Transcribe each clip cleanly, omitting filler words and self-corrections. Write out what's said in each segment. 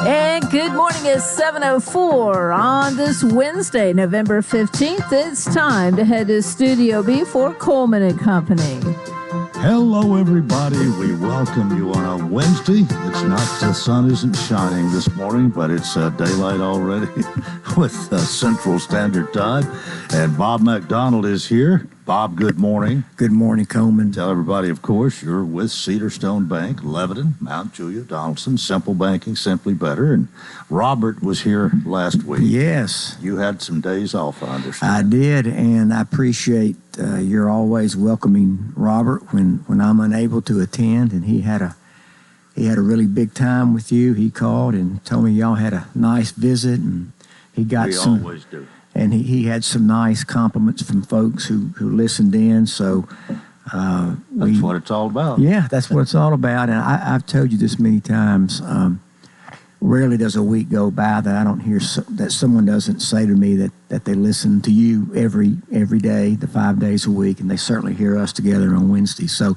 And good morning. It's 7:04 on this Wednesday, November 15th. It's time to head to Studio B for Coleman and Company. Hello, everybody. We welcome you on a Wednesday. It's not, the sun isn't shining this morning, but it's daylight already with Central Standard Time. And Bob McDonald is here. Bob, good morning. Good morning, Coleman. Tell everybody, of course, you're with Cedarstone Bank, Lebanon, Mount Juliet, Donaldson, Simple Banking, Simply Better. And Robert was here last week. Yes. You had some days off, I understand. I did, and I appreciate you're always welcoming Robert when I'm unable to attend. And he had a really big time with you. He called and told me y'all had a nice visit, and he got we some. Always do. And he had some nice compliments from folks who listened in. So that's what it's all about. Yeah, that's what it's all about. And I've told you this many times. Rarely does a week go by that I don't hear that someone doesn't say to me that they listen to you every day, the 5 days a week, and they certainly hear us together on Wednesday. So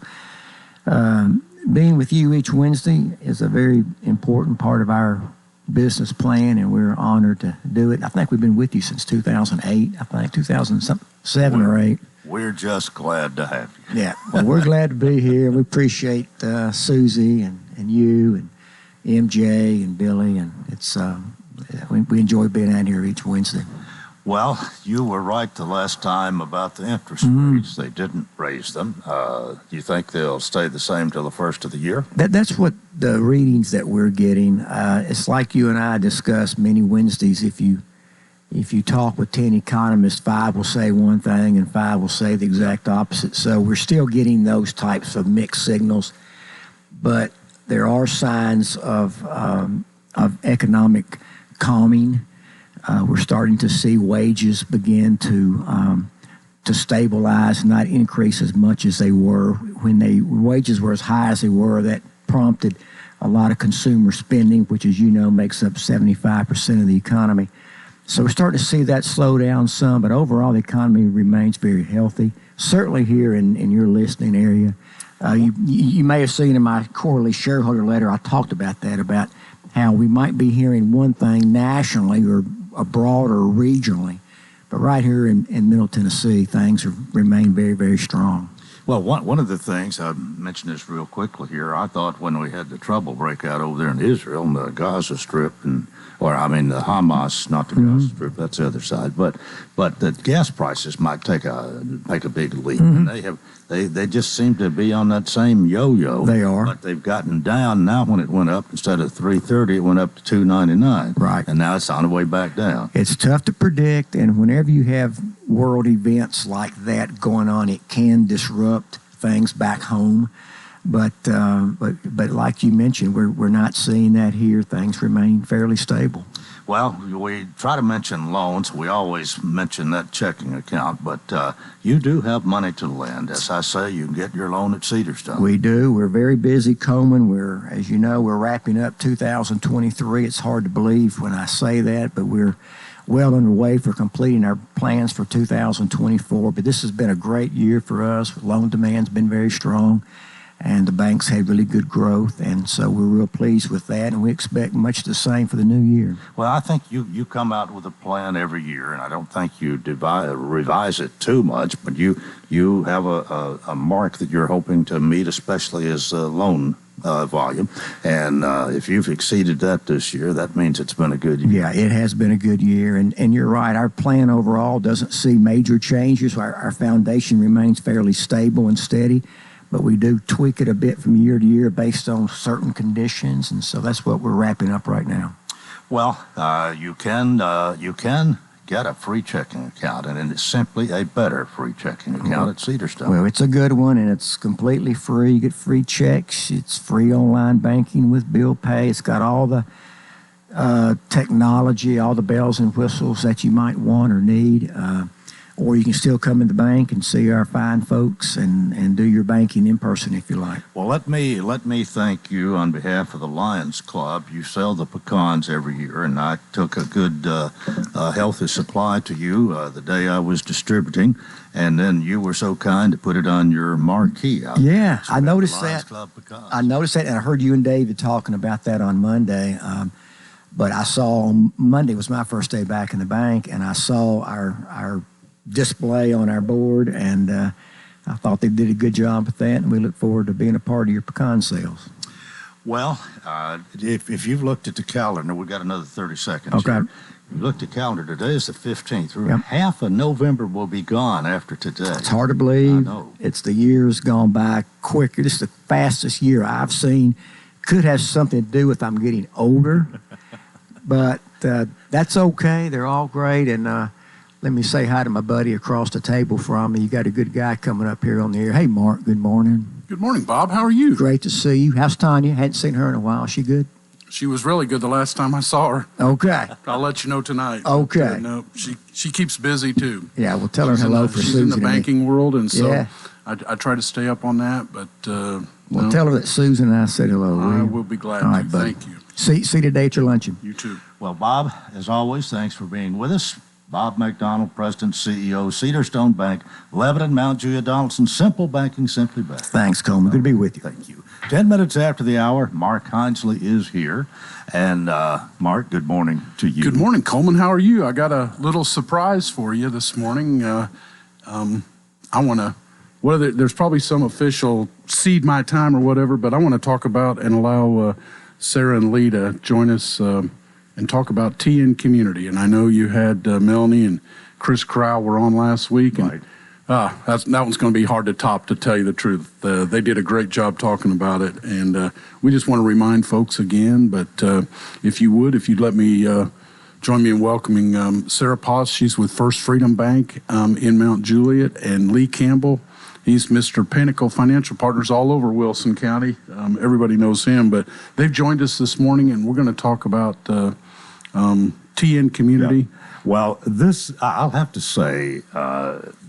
being with you each Wednesday is a very important part of our business plan, and we're honored to do it. I think we've been with you since 2008. I think 2007 or 8. We're just glad to have you. Yeah, well, we're glad to be here. We appreciate Susie and you and MJ and Billy, and it's we enjoy being out here each Wednesday. Well, you were right the last time about the interest rates. They didn't raise them. Do you think they'll stay the same till the first of the year? That's what the readings that we're getting. It's like you and I discussed many Wednesdays. If you talk with 10 economists, 5 will say one thing and 5 will say the exact opposite. So we're still getting those types of mixed signals, but there are signs of economic calming. We're starting to see wages begin to stabilize and not increase as much as they were. When wages were as high as they were, that prompted a lot of consumer spending, which, as you know, makes up 75% of the economy. So we're starting to see that slow down some, but overall the economy remains very healthy, certainly here in your listening area. You may have seen in my quarterly shareholder letter, I talked about that, about how we might be hearing one thing nationally or abroad or regionally, but right here in Middle Tennessee, things remain very, very strong. Well, one of the things, I mentioned this real quickly here, I thought when we had the trouble break out over there in Israel and the Gaza Strip, the Hamas, not the Gaza Strip, that's the other side, but the gas prices might make a big leap, and they just seem to be on that same yo-yo. They are. But they've gotten down now. When it went up, instead of $3.30, it went up to $2.99. Right. And now it's on the way back down. It's tough to predict, and whenever you have world events like that going on, it can disrupt things back home. But like you mentioned, we're not seeing that here. Things remain fairly stable. Well, we try to mention loans. We always mention that checking account, but you do have money to lend. As I say, you can get your loan at Cedarstone. We do. We're very busy, Coleman. As you know, we're wrapping up 2023. It's hard to believe when I say that, but we're well underway for completing our plans for 2024. But this has been a great year for us. Loan demand's been very strong, and the bank's had really good growth, and so we're real pleased with that, and we expect much the same for the new year. Well, I think you come out with a plan every year, and I don't think you revise it too much, but you have a mark that you're hoping to meet, especially as loan volume, and if you've exceeded that this year, that means it's been a good year. Yeah, it has been a good year, and you're right. Our plan overall doesn't see major changes. Our foundation remains fairly stable and steady, but we do tweak it a bit from year to year based on certain conditions, and so that's what we're wrapping up right now. Well, you can get a free checking account, and it's simply a better free checking account at Cedarstone. Well, it's a good one, and it's completely free. You get free checks. It's free online banking with bill pay. It's got all the technology, all the bells and whistles that you might want or need. Or you can still come in the bank and see our fine folks and do your banking in person if you like. Well, let me thank you on behalf of the Lions Club. You sell the pecans every year, and I took a good healthy supply to you the day I was distributing, and then you were so kind to put it on your marquee out there. Yeah, So I noticed Lions that. Club pecans. I noticed that, and I heard you and David talking about that on Monday. But I saw on Monday was my first day back in the bank, and I saw our display on our board, and I thought they did a good job with that, and we look forward to being a part of your pecan sales. Well, if you've looked at the calendar, we've got another 30 seconds. Okay. Here. You looked at the calendar. Today is the 15th. Yep. Half of November will be gone after today. It's hard to believe. I know. It's the year's gone by quicker. This is the fastest year I've seen. Could have something to do with I'm getting older, but that's okay. They're all great, and let me say hi to my buddy across the table from me. You got a good guy coming up here on the air. Hey, Mark, good morning. Good morning, Bob. How are you? Great to see you. How's Tanya? Hadn't seen her in a while. She good? She was really good the last time I saw her. Okay. I'll let you know tonight. Okay. No, she keeps busy, too. Yeah, we'll tell her hello for Susan. She's in the banking world, and so Yeah. I try to stay up on that, but... Well, tell her that Susan and I said hello. I will be glad All to. right, buddy. Thank you. See you today at your luncheon. You too. Well, Bob, as always, thanks for being with us. Bob McDonald, President, CEO, Cedarstone Bank, Lebanon, Mount Juliet, Donaldson, Simple Banking, Simply Bank. Thanks, Coleman. Good to be with you. Thank you. 10 minutes after the hour, Mark Hinesley is here. And Mark, good morning to you. Good morning, Coleman. How are you? I got a little surprise for you this morning. I want to... there's probably some official cede my time or whatever, but I want to talk about and allow Sarah and Lee to join us and talk about TN Community. And I know you had Melanie and Chris Crowell were on last week. And, right. that one's going to be hard to top, to tell you the truth. They did a great job talking about it. And we just want to remind folks again, but if you'd let me join me in welcoming Sarah Poss. She's with First Freedom Bank in Mount Juliet, and Lee Campbell. He's Mr. Pinnacle Financial Partners all over Wilson County. Everybody knows him, but they've joined us this morning, and we're going to talk about TN Community. Yeah. Well, I'll have to say,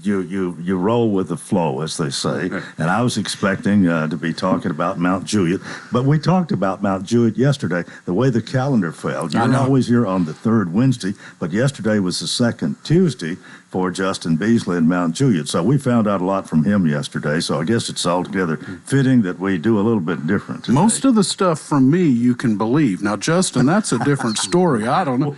you roll with the flow, as they say, and I was expecting to be talking about Mount Juliet, but we talked about Mount Juliet yesterday. The way the calendar fell, you're always here on the third Wednesday, but yesterday was the second Tuesday for Justin Beasley in Mount Juliet. So we found out a lot from him yesterday, so I guess it's altogether fitting that we do a little bit different today. Most of the stuff from me you can believe. Now, Justin, that's a different story. I don't know.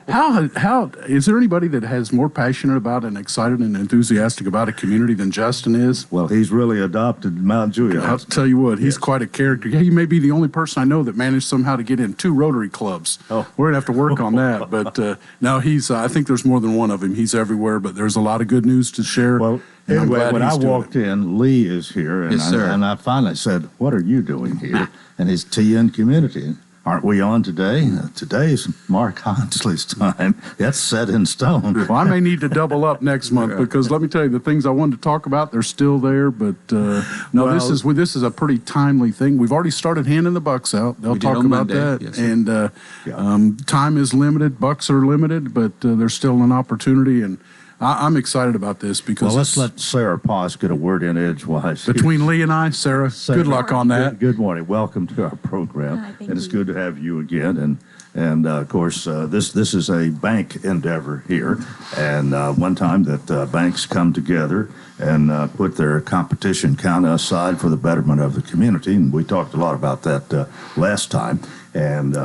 How is there anybody that has more passionate about and excited and enthusiastic about a community than Justin is? Well, he's really adopted Mount Juliet. I'll tell you what, he's quite a character. He may be the only person I know that managed somehow to get in 2 Rotary clubs. Oh. We're going to have to work on that. But no, I think there's more than one of him. He's everywhere, but there's a lot of good news to share. Well, and I'm anyway, glad when he's I doing walked it. in, Lee is here, and, Yes, sir. and I finally said, "What are you doing here?" And he's TN Community. Aren't we on today? Today's Mark Hinesley's time. That's set in stone. Well, I may need to double up next month because let me tell you, the things I wanted to talk about, they're still there. But no, this is a pretty timely thing. We've already started handing the bucks out. They'll talk about Monday. that. Yes, and time is limited. Bucks are limited, but there's still an opportunity. And I'm excited about this because Well, let's let Sarah Poss get a word in edgewise. between Lee and I, Sarah, good luck on that. Good morning. Welcome to our program. Hi, thank and it's you. good to have you again. And of course, this is a bank endeavor here. And one time that banks come together and put their competition kind of aside for the betterment of the community. And we talked a lot about that last time. And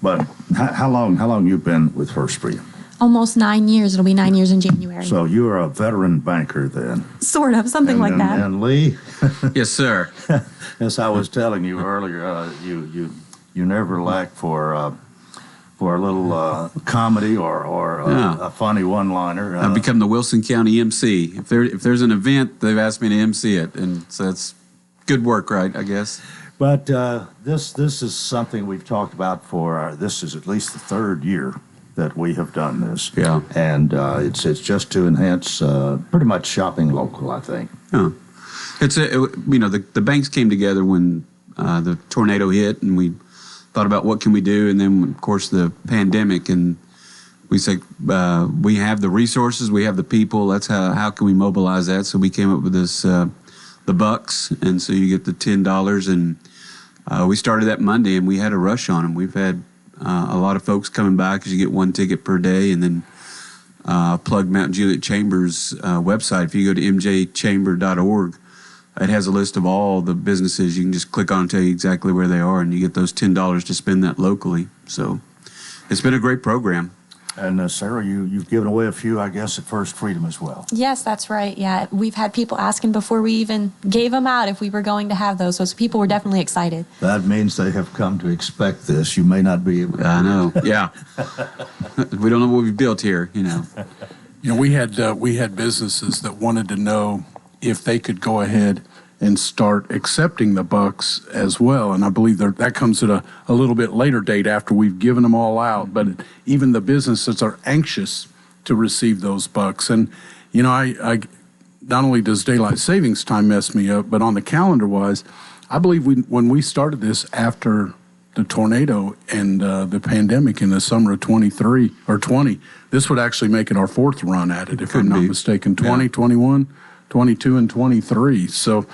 but how long you been with First Freedom? Almost 9 years. It'll be 9 years in January. So you're a veteran banker then. Sort of, something like that. And Lee, Yes, sir. as I was telling you earlier, you never lack for a little comedy or a funny one-liner. I've become the Wilson County MC. If there's an event, they've asked me to MC it, and so that's good work, right? I guess. But this is something we've talked about this is at least the third year that we have done this. Yeah. And it's just to enhance pretty much shopping local, I think. Oh. The banks came together when the tornado hit, and we thought about what can we do, and then of course the pandemic, and we said we have the resources, we have the people. That's how can we mobilize that? So we came up with this the bucks, and so you get the $10, and we started that Monday, and we had a rush on them. We've had a lot of folks coming by because you get 1 ticket per day, and then plug Mount Juliet Chamber's website. If you go to mjchamber.org, it has a list of all the businesses. You can just click on and tell you exactly where they are, and you get those $10 to spend that locally. So It's been a great program. And Sarah, you've given away a few, I guess, at First Freedom as well. Yes, that's right. Yeah, we've had people asking before we even gave them out if we were going to have those. So people were definitely excited. That means they have come to expect this. You may not be able to. I know. Yeah. We don't know what we've built here, You know, we had businesses that wanted to know if they could go ahead and start accepting the bucks as well. And I believe that comes at a little bit later date after we've given them all out. But even the businesses are anxious to receive those bucks. And, I not only does daylight savings time mess me up, but on the calendar-wise, I believe when we started this after the tornado and the pandemic in the summer of 23 or 20, this would actually make it our fourth run at it, if I'm not mistaken. 20, 21, 22, and 23. So,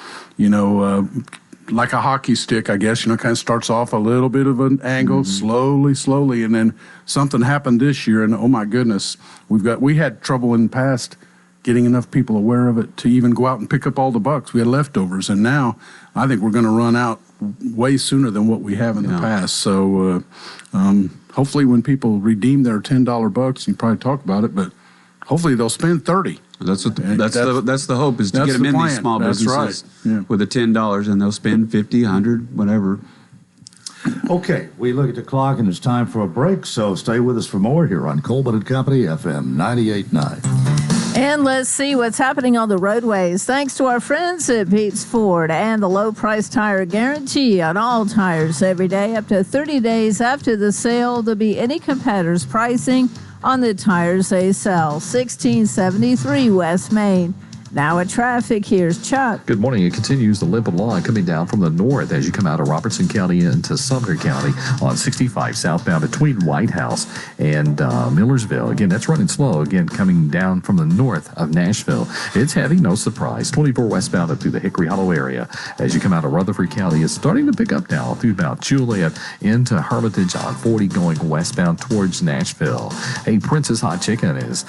like a hockey stick, I guess, kind of starts off a little bit of an angle, slowly, and then something happened this year, and oh my goodness, we had trouble in the past getting enough people aware of it to even go out and pick up all the bucks. We had leftovers, and now I think we're going to run out way sooner than what we have in the past. So hopefully when people redeem their $10 bucks, you probably talk about it, but hopefully they'll spend 30. That's the hope, is to get them in these small businesses with the $10, and they'll spend 50, 100, whatever. Okay, we look at the clock, and it's time for a break, so stay with us for more here on Coleman & Company, FM 98.9. And let's see what's happening on the roadways. Thanks to our friends at Pete's Ford and the low price tire guarantee on all tires every day. Up to 30 days after the sale, there'll be any competitor's pricing on the tires they sell. 1673 West Main. Now at traffic, here's Chuck. Good morning. It continues the Limpid line coming down from the north as you come out of Robertson County into Sumner County on 65 southbound between White House and Millersville. Again, that's running slow. Again, coming down from the north of Nashville. It's heavy, no surprise. 24 westbound up through the Hickory Hollow area. As you come out of Rutherford County, it's starting to pick up now through about Juliet into Hermitage on 40 going westbound towards Nashville. Hey, Princess Hot Chicken is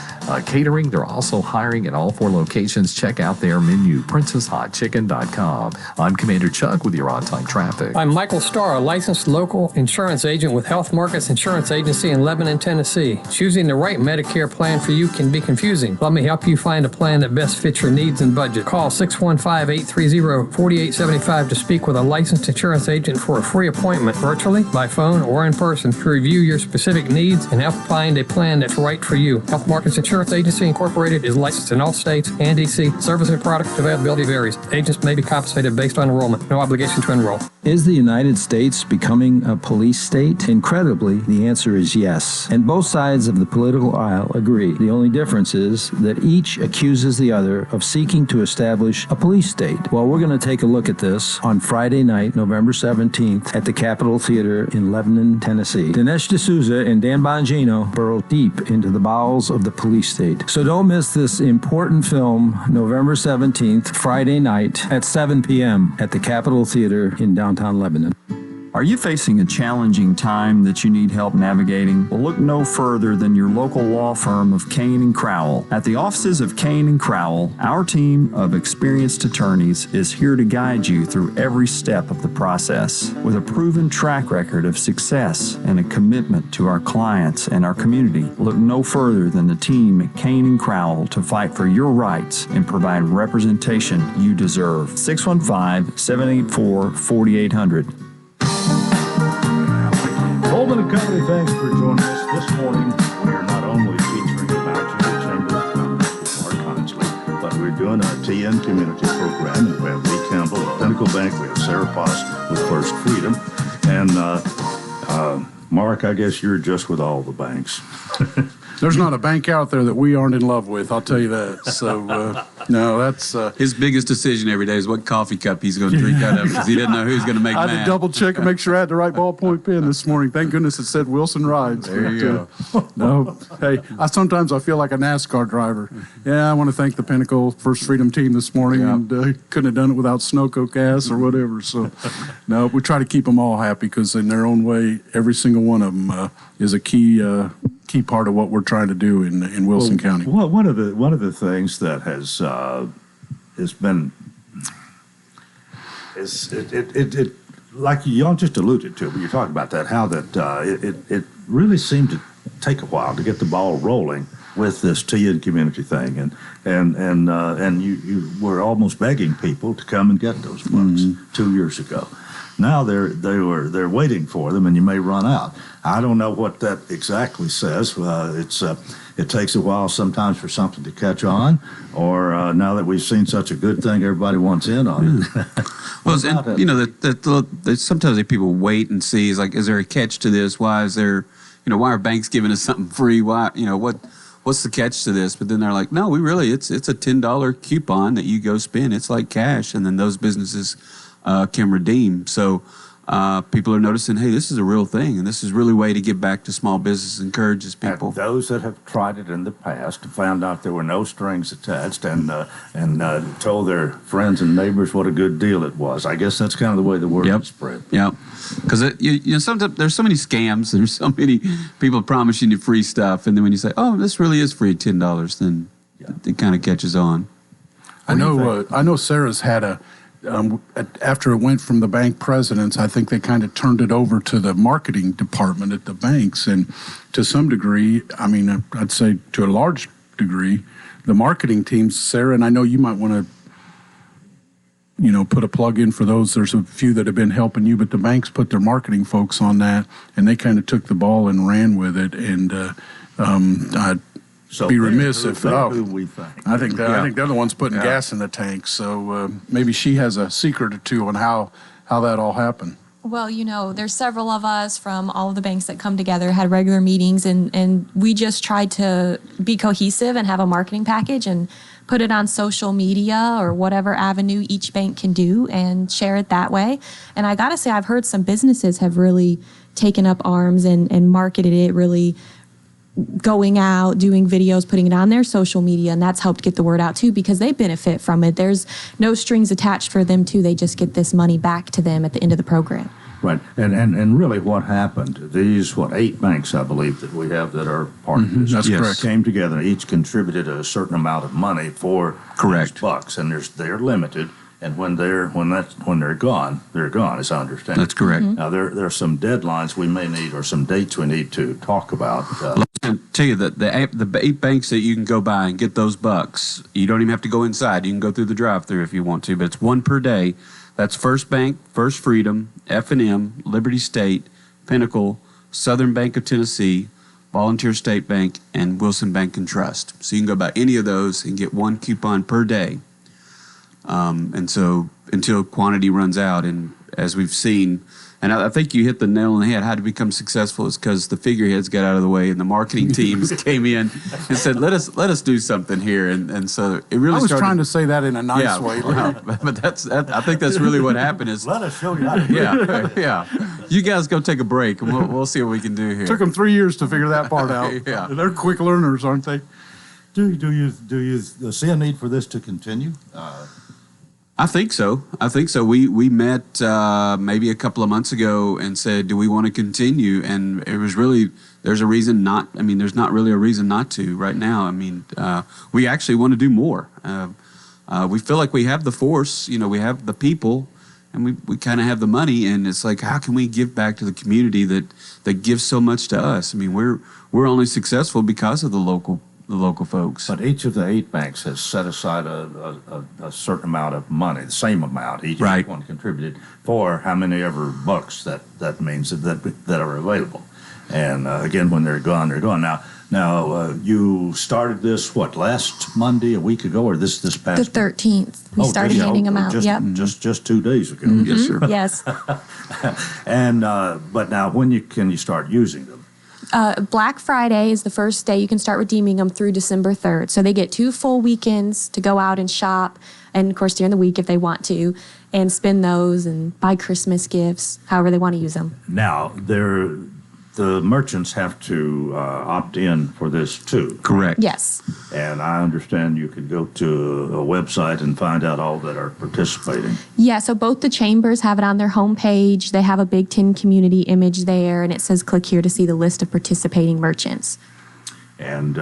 catering. They're also hiring in all 4 locations. Check out their menu, princesshotchicken.com. I'm Commander Chuck with your on-time traffic. I'm Michael Starr, a licensed local insurance agent with Health Markets Insurance Agency in Lebanon, Tennessee. Choosing the right Medicare plan for you can be confusing. Let me help you find a plan that best fits your needs and budget. Call 615-830-4875 to speak with a licensed insurance agent for a free appointment, virtually, by phone, or in person, to review your specific needs and help find a plan that's right for you. Health Markets Insurance Agency Incorporated is licensed in all states and DC. Service and product availability varies. Agents may be compensated based on enrollment. No obligation to enroll. Is the United States becoming a police state? Incredibly, the answer is yes. And both sides of the political aisle agree. The only difference is that each accuses the other of seeking to establish a police state. Well, we're going to take a look at this on Friday night, November 17th, at the Capitol Theater in Lebanon, Tennessee. Dinesh D'Souza and Dan Bongino burrow deep into the bowels of the police state. So don't miss this important film, November 17th, Friday night at 7 p.m. at the Capitol Theater in downtown Lebanon. Are you facing a challenging time that you need help navigating? Well, look no further than your local law firm of Kane and Crowell. At the offices of Kane and Crowell, our team of experienced attorneys is here to guide you through every step of the process. With a proven track record of success and a commitment to our clients and our community, look no further than the team at Kane and Crowell to fight for your rights and provide representation you deserve. 615-784-4800. Coleman & Company, thanks for joining us this morning. We are not only featuring about you, the Chamber of Commerce with Mark Consley, but we're doing a TN community program. We have Lee Campbell at Pinnacle Bank. We have Sarah Foss with First Freedom. And Mark, I guess you're just with all the banks. There's not a bank out there that we aren't in love with, I'll tell you that. So, no, that's... his biggest decision every day is what coffee cup he's going to drink out of, because he didn't know who's going to make mad. I had to double check and make sure I had the right ballpoint pen this morning. Thank goodness it said Wilson Rides. There you go. No, hey, sometimes I feel like a NASCAR driver. Yeah, I want to thank the Pinnacle First Freedom team this morning, and couldn't have done it without Sunoco gas or whatever. So, no, we try to keep them all happy, because in their own way, every single one of them is a key part of what we're trying to do in Wilson County. Well, one of the things that has been is it like y'all just alluded to, but you're talking about that, how that it really seemed to take a while to get the ball rolling with this TN community thing, and you were almost begging people to come and get those books 2 years ago. Now they're waiting for them, and you may run out. I don't know what that exactly says. It takes a while sometimes for something to catch on, or now that we've seen such a good thing, everybody wants in on it. Well, and, you know, that sometimes people wait and see. Is like, is there a catch to this? Why is there, you know, why are banks giving us something free? Why, you know, what's the catch to this? But then they're like, no, it's a $10 coupon that you go spend. It's like cash, and then those businesses can redeem. So people are noticing, hey, this is a real thing, and this is really a way to get back to small business, encourages people. And those that have tried it in the past found out there were no strings attached, and told their friends and neighbors what a good deal it was. I guess that's kind of the way the word is spread. Yep. Because you know, sometimes there's so many scams. There's so many people promising you free stuff, and then when you say, "Oh, this really is free, $10," then it kind of catches on. I know Sarah's had a. After it went from the bank presidents, I think they kind of turned it over to the marketing department at the banks. And to some degree, I mean, I'd say to a large degree, the marketing teams, Sarah, and I know you might want to, you know, put a plug in for those. There's a few that have been helping you, but the banks put their marketing folks on that, and they kind of took the ball and ran with it. And I'd be remiss if who we think. I think they're the ones putting gas in the tank. So maybe she has a secret or two on how that all happened. Well, you know, there's several of us from all of the banks that come together, had regular meetings, and we just tried to be cohesive and have a marketing package and put it on social media or whatever avenue each bank can do and share it that way. And I got to say, I've heard some businesses have really taken up arms and marketed it, really going out, doing videos, putting it on their social media, and that's helped get the word out too, because they benefit from it. There's no strings attached for them too. They just get this money back to them at the end of the program. Right, and really what happened, these, 8 banks, I believe, that we have that are part of this. That's correct. Came together, each contributed a certain amount of money for these bucks, and they're limited. And when they're gone, they're gone, as I understand. That's correct. Now, there are some deadlines we may need, or some dates we need to talk about. I'll tell you that the 8 banks that you can go by and get those bucks, you don't even have to go inside. You can go through the drive-thru if you want to, but it's one per day. That's First Bank, First Freedom, F&M, Liberty State, Pinnacle, Southern Bank of Tennessee, Volunteer State Bank, and Wilson Bank and Trust. So you can go by any of those and get one coupon per day. And so until quantity runs out, and as we've seen, and I think you hit the nail on the head, how to become successful is because the figureheads got out of the way and the marketing teams came in and said, let us do something here. And so it really started. I was trying to say that in a nice way. But I think that's really what happened is. Let us show you how to do it. Yeah. You guys go take a break and we'll see what we can do here. Took them 3 years to figure that part out. Yeah. They're quick learners, aren't they? Do you see a need for this to continue? I think so. We met maybe a couple of months ago and said, do we want to continue? And it was really, there's not really a reason not to right now. I mean, we actually want to do more. We feel like we have the force, we have the people, and we kind of have the money. And it's like, how can we give back to the community that gives so much to us? I mean, we're only successful because of the local folks. But each of the 8 banks has set aside a certain amount of money, the same amount each one contributed for how many ever bucks that means that are available. And again, when they're gone, they're gone. Now you started this last Monday, a week ago, or this past? The 13th. We started handing them out. Just 2 days ago. Mm-hmm. Yes, sir. Yes. And but now, when can you start using them? Black Friday is the first day you can start redeeming them through December 3rd. So they get 2 full weekends to go out and shop, and of course during the week if they want to, and spend those and buy Christmas gifts, however they want to use them. Now, the merchants have to opt in for this too. Correct. Yes. And I understand you could go to a website and find out all that are participating. Yeah, so both the chambers have it on their homepage. They have a Big Ten community image there, and it says click here to see the list of participating merchants. And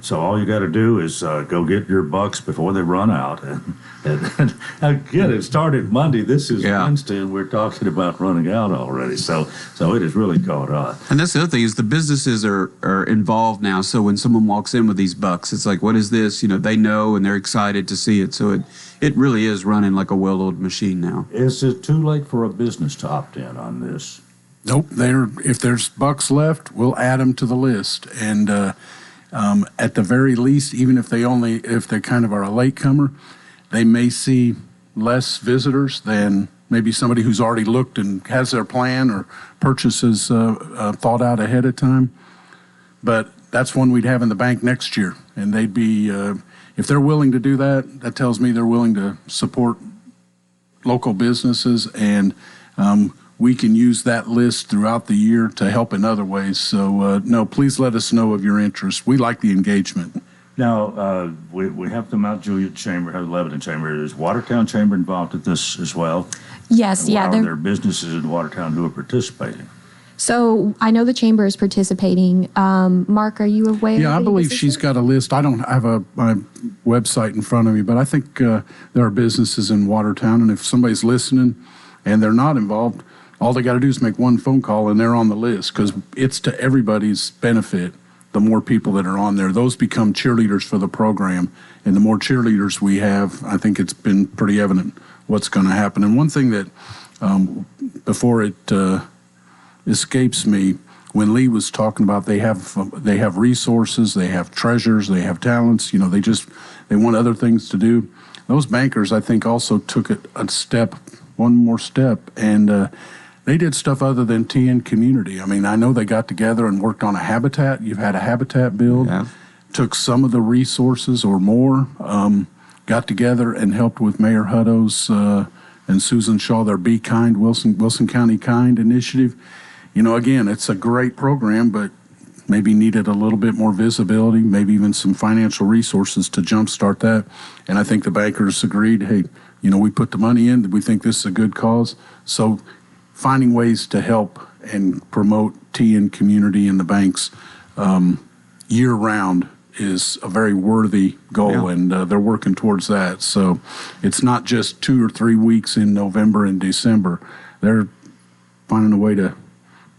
so all you got to do is go get your bucks before they run out. And again, it started Monday. This is Wednesday, and we're talking about running out already. So it has really caught on. And that's the other thing is the businesses are involved now. So when someone walks in with these bucks, it's like, what is this? They know and they're excited to see it. So it really is running like a well-oiled machine now. Is it too late for a business to opt in on this? Nope. If there's bucks left, we'll add them to the list. And at the very least, even if they kind of are a latecomer, they may see less visitors than maybe somebody who's already looked and has their plan or purchases thought out ahead of time. But that's one we'd have in the bank next year. And they'd be, if they're willing to do that, that tells me they're willing to support local businesses, and we can use that list throughout the year to help in other ways. So, no, please let us know of your interest. We like the engagement. Now, we have the Mount Juliet Chamber, have the Lebanon Chamber. Is Watertown Chamber involved with this as well? Yes, Are there businesses in Watertown who are participating? So I know the chamber is participating. Mark, are you aware? Yeah, I believe she's got a list. I don't have my website in front of me, but I think there are businesses in Watertown, and if somebody's listening and they're not involved, all they got to do is make one phone call and they're on the list, because it's to everybody's benefit. The more people that are on there, those become cheerleaders for the program. And the more cheerleaders we have, I think it's been pretty evident what's going to happen. And one thing that, before it escapes me, when Lee was talking about they have resources, they have treasures, they have talents, they want other things to do. Those bankers, I think, also took it one more step, and they did stuff other than TN Community. I mean, I know they got together and worked on a habitat. You've had a habitat build. Yeah. Took some of the resources or more, got together and helped with Mayor Hutto's and Susan Shaw, their Be Kind, Wilson County Kind initiative. Again, it's a great program, but maybe needed a little bit more visibility, maybe even some financial resources to jumpstart that. And I think the bankers agreed, hey, we put the money in, we think this is a good cause. So finding ways to help and promote TN Community and the banks year-round is a very worthy goal, and they're working towards that. So it's not just 2 or 3 weeks in November and December. They're finding a way to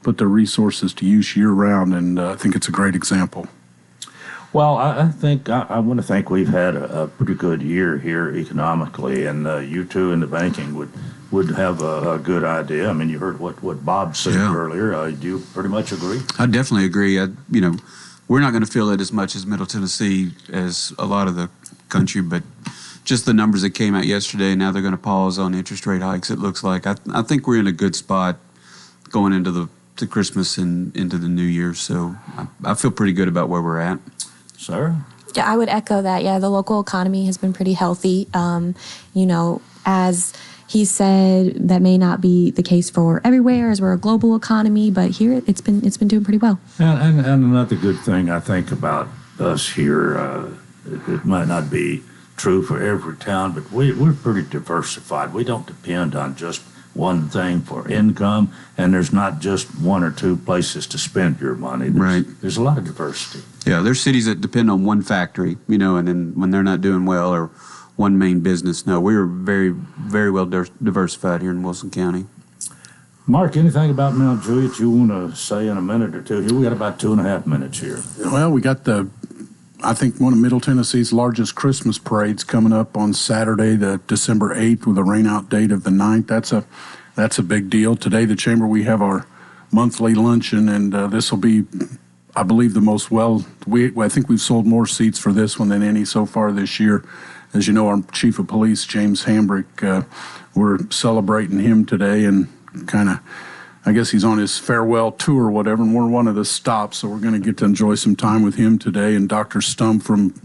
put their resources to use year-round, and I think it's a great example. Well, I think I want to think we've had a pretty good year here economically, and you two in the banking would have a good idea. I mean, you heard what Bob said earlier. Do you pretty much agree? I definitely agree. We're not going to feel it as much as Middle Tennessee as a lot of the country, but just the numbers that came out yesterday, now they're going to pause on interest rate hikes, it looks like. I think we're in a good spot going into to Christmas and into the new year, so I feel pretty good about where we're at. Sarah? Yeah, I would echo that. Yeah, the local economy has been pretty healthy. As he said, that may not be the case for everywhere, as we're a global economy, but here it's been doing pretty well. And another good thing I think about us here, it might not be true for every town, but we're pretty diversified. We don't depend on just one thing for income, and there's not just one or two places to spend your money. There's a lot of diversity. Yeah, there's cities that depend on one factory, and then when they're not doing well, or one main business. No, we are very, very well diversified here in Wilson County. Mark, anything about Mount Juliet you want to say in a minute or two? We got about 2.5 minutes here. Well, we got I think one of Middle Tennessee's largest Christmas parades coming up on Saturday, the December 8th, with a rain-out date of the 9th. That's a big deal. Today, the Chamber, we have our monthly luncheon, and this will be, I believe, the most I think we've sold more seats for this one than any so far this year. As you know, our Chief of Police, James Hambrick, we're celebrating him today, and I guess he's on his farewell tour or whatever, and we're one of the stops, so we're going to get to enjoy some time with him today. And Dr. Stump from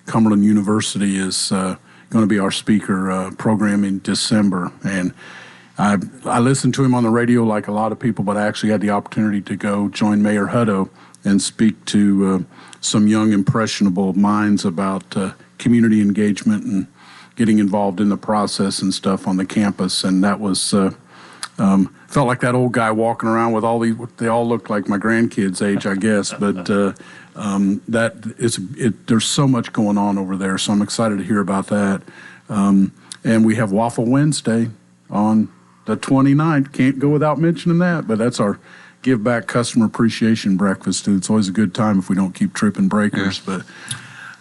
Cumberland University is going to be our speaker program in December. And I listened to him on the radio like a lot of people, but I actually had the opportunity to go join Mayor Hutto and speak to some young, impressionable minds about community engagement and getting involved in the process and stuff on the campus. And that was felt like that old guy walking around with all these. They all look like my grandkids' age, I guess. But there's so much going on over there, so I'm excited to hear about that. And we have Waffle Wednesday on the 29th. Can't go without mentioning that. But that's our Give Back Customer Appreciation Breakfast. It's always a good time if we don't keep tripping breakers. Yeah. But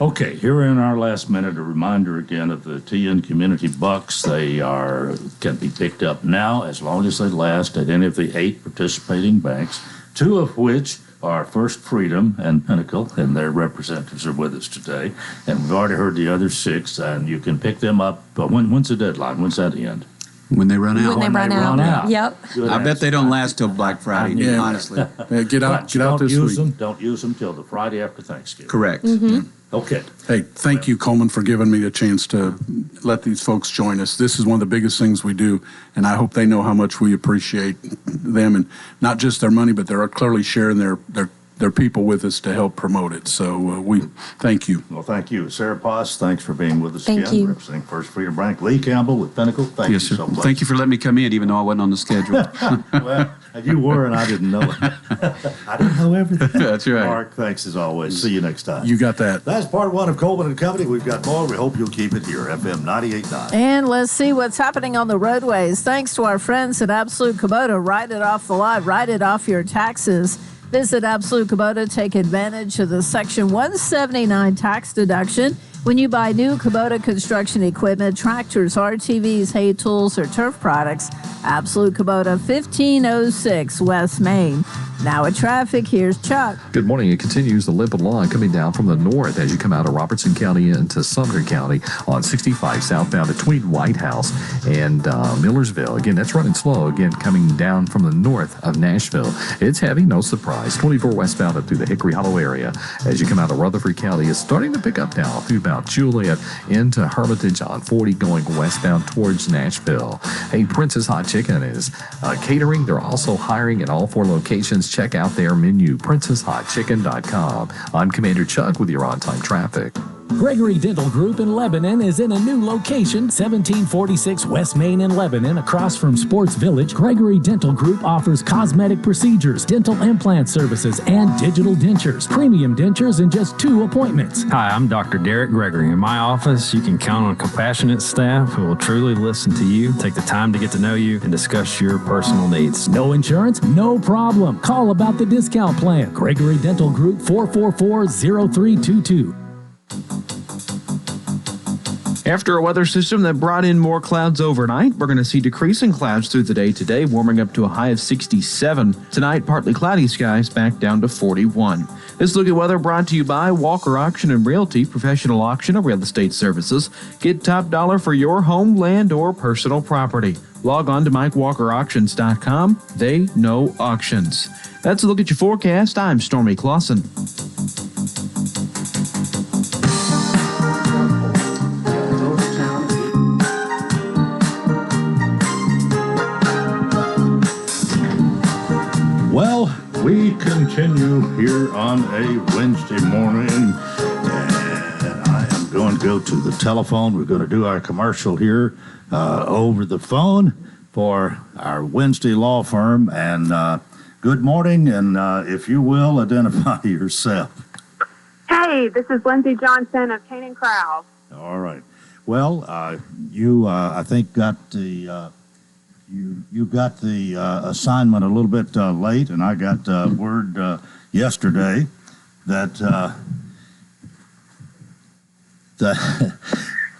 okay, here in our last minute, a reminder again of the TN Community Bucks. They can be picked up now as long as they last at any of the 8 participating banks, 2 of which are First Freedom and Pinnacle, and their representatives are with us today. And we've already heard the other 6, and you can pick them up. But when's the deadline? When's that end? When they run out. When they run out. Yep. Good I bet they don't last till Black Friday, honestly. Get out this week. Don't use them till the Friday after Thanksgiving. Correct. Mm-hmm. Okay. Hey, thank you, Coleman, for giving me the chance to let these folks join us. This is one of the biggest things we do, and I hope they know how much we appreciate them, and not just their money, but they're clearly sharing their people with us to help promote it. So we thank you. Well, thank you. Sarah Poss, thanks for being with us Thank again. you. Representing First Freedom Bank. Lee Campbell with Pinnacle, thank you so much. Thank you for letting me come in, even though I wasn't on the schedule. Well, you were, and I didn't know it. I didn't know everything. That's right. Mark, thanks as always. See you next time. You got that. That's part 1 of Coleman and Company. We've got more. We hope you'll keep it here, FM 98.9. And let's see what's happening on the roadways. Thanks to our friends at Absolute Kubota. Write it off the lot. Write it off your taxes. Visit Absolute Kubota. Take advantage of the Section 179 tax deduction when you buy new Kubota construction equipment, tractors, RTVs, hay tools, or turf products. Absolute Kubota, 1506 West Main. Now at traffic, here's Chuck. Good morning. It continues the Limpid line coming down from the north as you come out of Robertson County into Sumner County on 65 southbound between White House and Millersville. Again, that's running slow. Again, coming down from the north of Nashville. It's heavy, no surprise. 24 westbound up through the Hickory Hollow area as you come out of Rutherford County. It's starting to pick up now through about Juliet into Hermitage on 40 going westbound towards Nashville. Hey, Princess Hot Chicken is catering. They're also hiring at all 4 locations. Check out their menu, princesshotchicken.com. I'm Commander Chuck with your on-time traffic. Gregory Dental Group in Lebanon is in a new location, 1746 West Main in Lebanon, across from Sports Village. Gregory Dental Group offers cosmetic procedures, dental implant services, and digital dentures. Premium dentures in just 2 appointments. Hi, I'm Dr. Derek Gregory. In my office, you can count on a compassionate staff who will truly listen to you, take the time to get to know you, and discuss your personal needs. No insurance? No problem. Call about the discount plan. Gregory Dental Group, 444-0322. After a weather system that brought in more clouds overnight, we're going to see decreasing clouds through the day today, warming up to a high of 67. Tonight, partly cloudy skies back down to 41. This look at weather brought to you by Walker Auction and Realty, professional auction of real estate services. Get top dollar for your home, land, or personal property. Log on to MikeWalkerAuctions.com. They know auctions. That's a look at your forecast. I'm Stormy Clausen. Well, we continue here on a Wednesday morning, and I am going to go to the telephone. We're going to do our commercial here over the phone for our Wednesday law firm. And good morning, and if you will, identify yourself. Hey, this is Lindsay Johnson of Kane & Crowell. All right. Well, you, I think, got the... You got the assignment a little bit late, and I got word yesterday that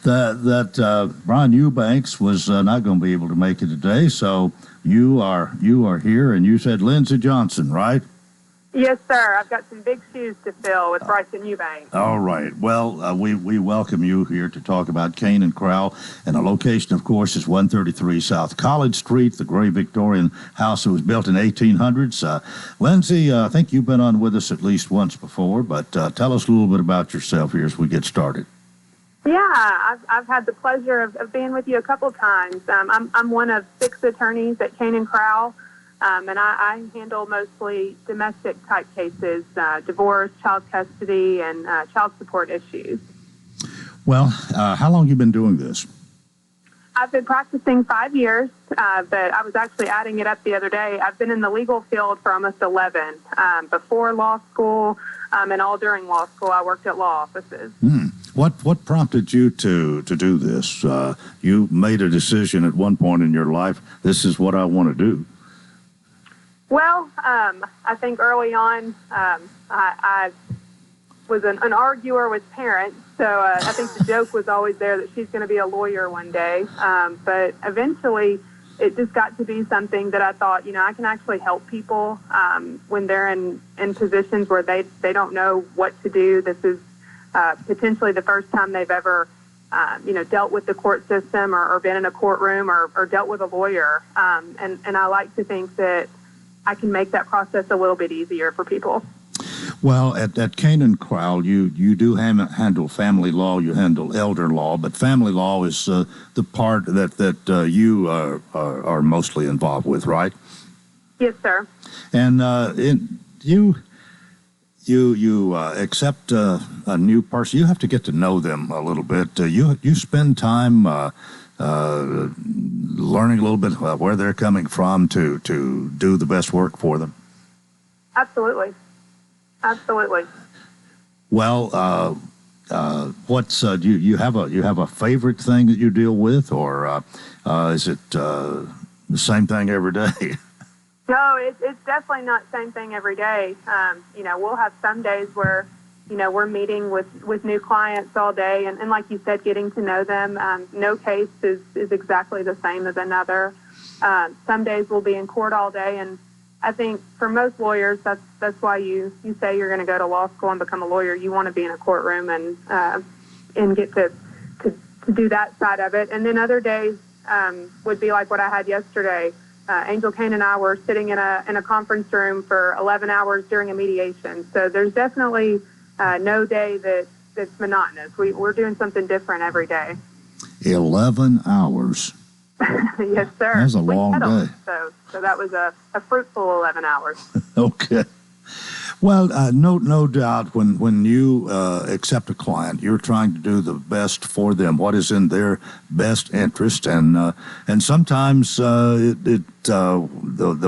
that Brian Eubanks was not going to be able to make it today. So you are here, and you said Lindsey Johnson, right? Yes, sir. I've got some big shoes to fill with Bryson Eubanks. All right. Well, we welcome you here to talk about Kane & Crowell. And the location, of course, is 133 South College Street, the gray Victorian house that was built in 1800s. Lindsay, I think you've been on with us at least once before, but tell us a little bit about yourself here as we get started. Yeah, I've had the pleasure of being with you a couple times. I'm one of 6 attorneys at Kane & Crowell. And I handle mostly domestic-type cases, divorce, child custody, and child support issues. Well, how long have you been doing this? I've been practicing 5 years, but I was actually adding it up the other day. I've been in the legal field for almost 11. Before law school and all during law school, I worked at law offices. What prompted you to do this? You made a decision at one point in your life, this is what I want to do. Well, I think early on, I was an arguer with parents, so I think the joke was always there that she's going to be a lawyer one day. But eventually, it just got to be something that I thought, I can actually help people when they're in positions where they don't know what to do. This is potentially the first time they've ever, dealt with the court system or been in a courtroom or dealt with a lawyer. And I like to think that I can make that process a little bit easier for people. Well, at Cane & Crowell, you do handle family law, you handle elder law, but family law is the part that you are mostly involved with, right? Yes, sir. And you accept a new person. You have to get to know them a little bit. You spend time learning a little bit about where they're coming from to do the best work for them. Absolutely. Well, what's do you have a favorite thing that you deal with, or is it the same thing every day? No, it's definitely not the same thing every day. We'll have some days where, we're meeting with new clients all day, and like you said, getting to know them. No case is exactly the same as another. Some days we'll be in court all day, and I think for most lawyers, that's why you say you're going to go to law school and become a lawyer. You want to be in a courtroom and get to do that side of it. And then other days would be like what I had yesterday. Angel Kane and I were sitting in a conference room for 11 hours during a mediation. So there's definitely no day that's monotonous. We're doing something different every day. 11 hours. Yes, sir. That's a long day. So that was a fruitful 11 hours. Okay. Well, no doubt when you accept a client, you're trying to do the best for them, what is in their best interest, and sometimes the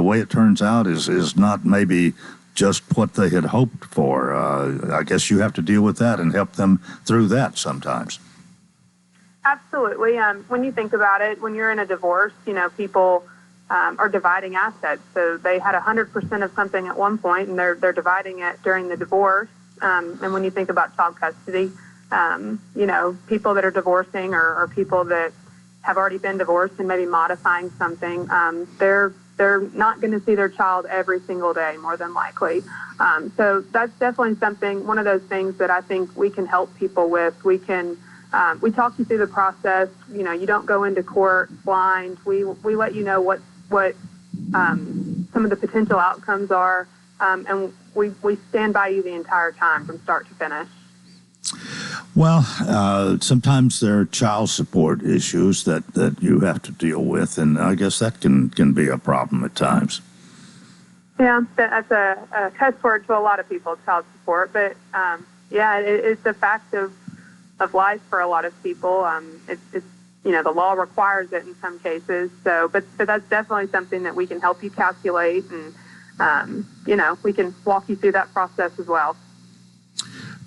way it turns out is not maybe just what they had hoped for. I guess you have to deal with that and help them through that sometimes. Absolutely. When you think about it, when you're in a divorce, people are dividing assets. So they had 100% of something at one point, and they're dividing it during the divorce. And when you think about child custody, people that are divorcing or people that have already been divorced and maybe modifying something, they're not going to see their child every single day, more than likely. So that's definitely one of those things that I think we can help people with. We talk you through the process. You don't go into court blind. We let you know what some of the potential outcomes are, and we stand by you the entire time from start to finish. Well, sometimes there are child support issues that you have to deal with, and I guess that can be a problem at times. Yeah, that's a cuss word to a lot of people, child support. But it's a fact of life for a lot of people. It's the law requires it in some cases. So, but that's definitely something that we can help you calculate, and we can walk you through that process as well.